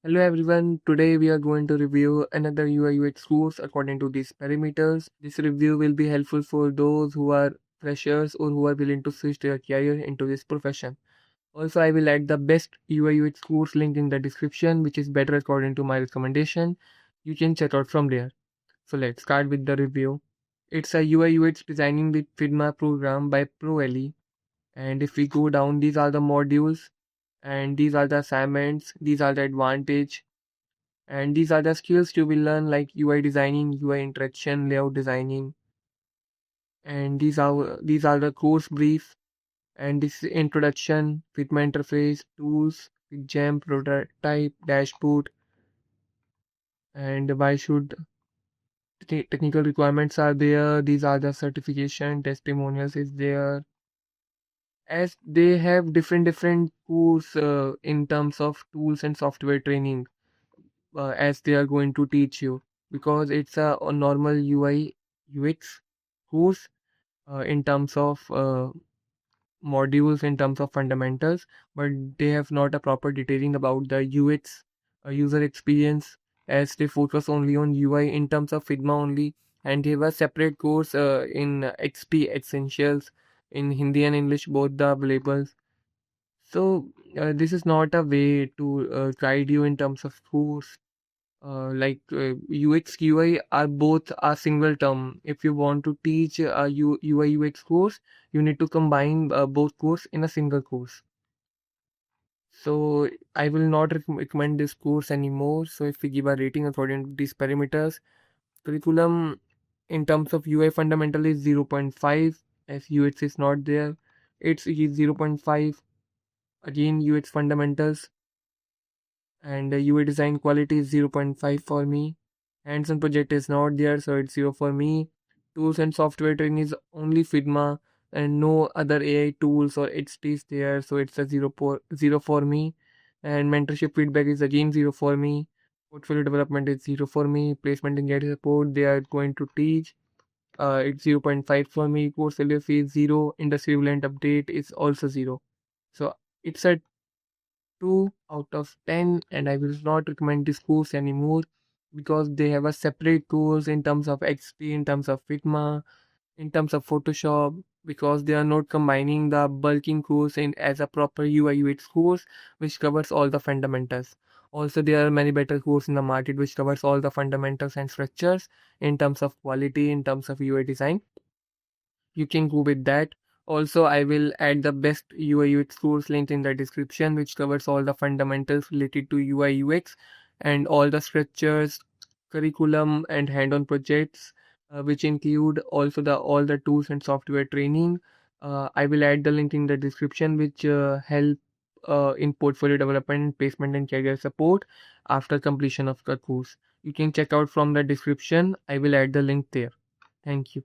Hello everyone, today we are going to review another UI UX course according to these parameters. This review will be helpful for those who are freshers or who are willing to switch their career into this profession. Also, I will add the best UI UX course link in the description, which is better according to my recommendation. You can check out from there. So let's start with the review. It's a UI UX designing with Figma program by ProAlley. And if we go down, these are the modules and these are the assignments, these are the advantage and these are the skills you will learn like UI designing, UI interaction, layout designing, and these are the course brief and this is introduction, Figma interface, tools, gem, prototype, dashboard, and why should technical requirements are there. These are the certification, testimonials is there. As they have different course in terms of tools and software training as they are going to teach you because it's a normal UI UX course in terms of modules in terms of fundamentals, but they have not a proper detailing about the UX user experience as they focus only on UI in terms of Figma only, and they have a separate course in XP Essentials in Hindi and English both the available. So this is not a way to guide you in terms of course UX UI are both a single term. If you want to teach a UI UX course, you need to combine both course in a single course. So I will not recommend this course anymore. So if we give a rating according to these parameters, curriculum in terms of UI fundamental is 0.5 as UX is not there. It's 0.5. Again UX fundamentals and UI design quality is 0.5 for me. Hands-on project is not there, so it's 0 for me. Tools and software training is only Figma and no other AI tools or HT is there, so it's a 0 for me. And mentorship feedback is again 0 for me. Portfolio development is 0 for me. Placement and guide support they are going to teach. It's 0.5 for me. Course failure fee is 0. Industry relevant update is also 0. So it's a 2 out of 10 and I will not recommend this course anymore because they have a separate course in terms of XP, in terms of Figma, in terms of Photoshop because they are not combining the bulking course in as a proper UI UX course which covers all the fundamentals. Also, there are many better courses in the market which covers all the fundamentals and structures in terms of quality, in terms of UI design. You can go with that. Also, I will add the best UI UX course link in the description, which covers all the fundamentals related to UI UX and all the structures, curriculum, and hand-on projects, which include also the all the tools and software training. I will add the link in the description, which help in portfolio development, placement, and career support after completion of the course. You can check out from the description. I will add the link there. Thank you.